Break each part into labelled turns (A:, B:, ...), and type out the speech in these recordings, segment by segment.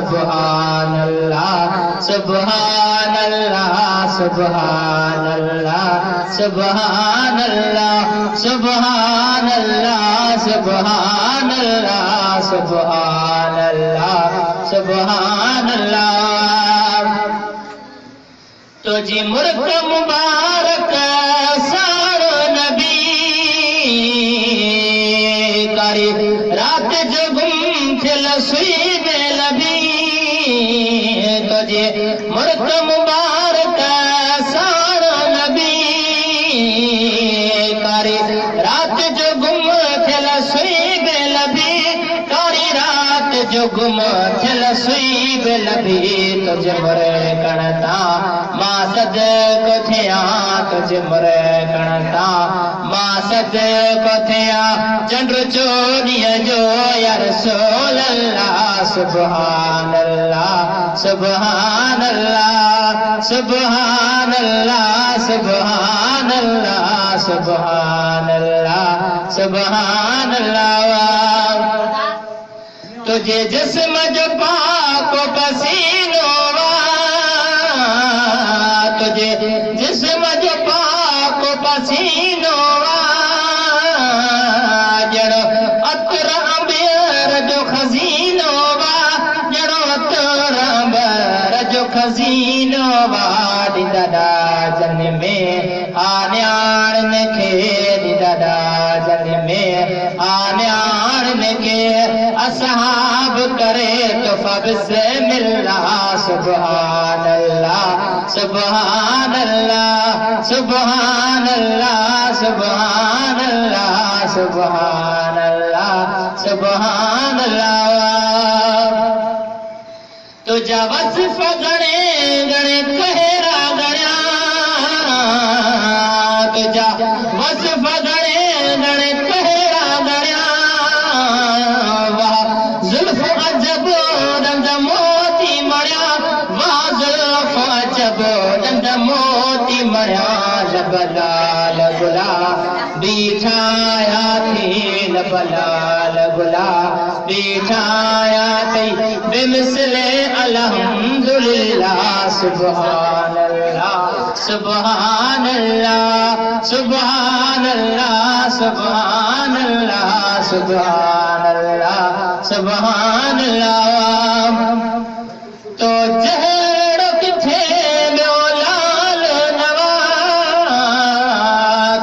A: सुभान अल्लाह सुभान अल्लाह सुभान अल्लाह सुभान अल्लाह सुभान अल्लाह सुभान अल्लाह सुभान अल्लाह सुभान अल्लाह। तुझी मुल्क मुबारक सारो नबी कारी रात जो गुम थिल सुई में लबी। तुझे मुल्क मुबारक सारो नबी कारी रात जो गुम थिल सुई में लबी कारी रात जो गुम थिल सुई में लबी। तुझे मुरे कणता मां सदको थिया तुझे मुरे कणता मां सदको थिया चंद्र चोरीअ जो या रसूल अल्लाह सुभान अल्लाह सुभान अल्लाह सुभान अल्लाह सुभान अल्लाह सुभान अल्लाह सुभान अल्लाह। तुझे जिस्म जो पाको पसीनो तुझे जिस्म जो पाको पसीनो जड़ो अतर अंबियर जो खजीनो जड़ो अतर अंबियर जो खजीनो दादा जन में आन्याण खे दादा जन में आन्याण के असहाब करे तो बिस्मिल्लाह सुभान अल्लाह सुभान अल्लाह सुभान अल्लाह सुभान अल्लाह सुभान अल्लाह सुभान अल्लाह। तुझा वस्फ गणे गणे कहरा गणा तुझा वस्फ गणे गणे कहरा गणा वाह जुल्फ अजब रंग मोती मणिया वाह जुल्फ अजब रंग मोती मणिया लबलाल गुला बिछाया थी लबलाल गुला बिछाया थी बिमिसले अल्हम्दुलिल्लाह सुभान अल्लाह सुभान अल्लाह सुभान अल्लाह सुभान अल्लाह सुभान अल्लाह सुभान अल्लाह। तो जहड़ो किथे ॿियो लाल नवा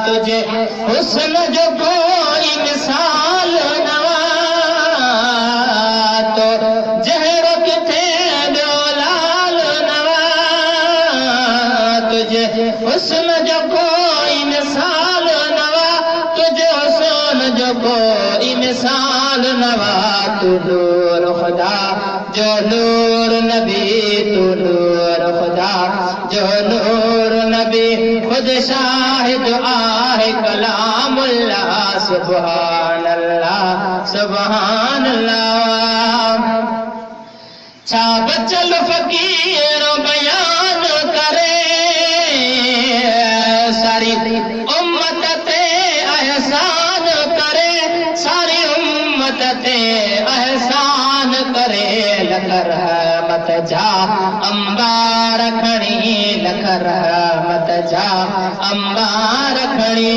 A: तुझे हुस्न जो कोई मिसाल नवा। तो जहड़ो किथे ॿियो लाल नवा तुझे हुस्न जो कोई मिसाल नवा तुझे हुस्न जो कोई मिसाल नवा। तू नूर खुदा जो नूर नबी तू नूर खुदा जो नूर नबी खुद शाहिद आहे कलामुल्लाह सुभान अल्लाह सुभान अल्लाह। छा बचल फकीर बयान करे सारी उम्मत ते एहसान करे सारी उम्मत ते एहसान करे। लख रहमत जा अंबार खणी लख रहमत जा अंबार खणी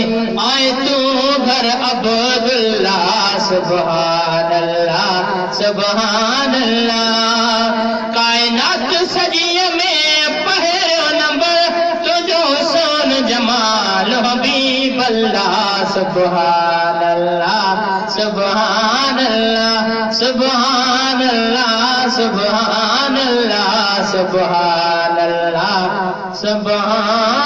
A: आए तू घर अब्दुल्लाह सुभान अल्लाह सुभान अल्लाह। कायनात सजी में पहिरियों नंबर तुझो सोन जमाल हबीब अल्लाह सुभान अल्लाह सुभान अल्लाह सुभान अल्लाह सुभान अल्लाह सुभान अल्लाह सुभान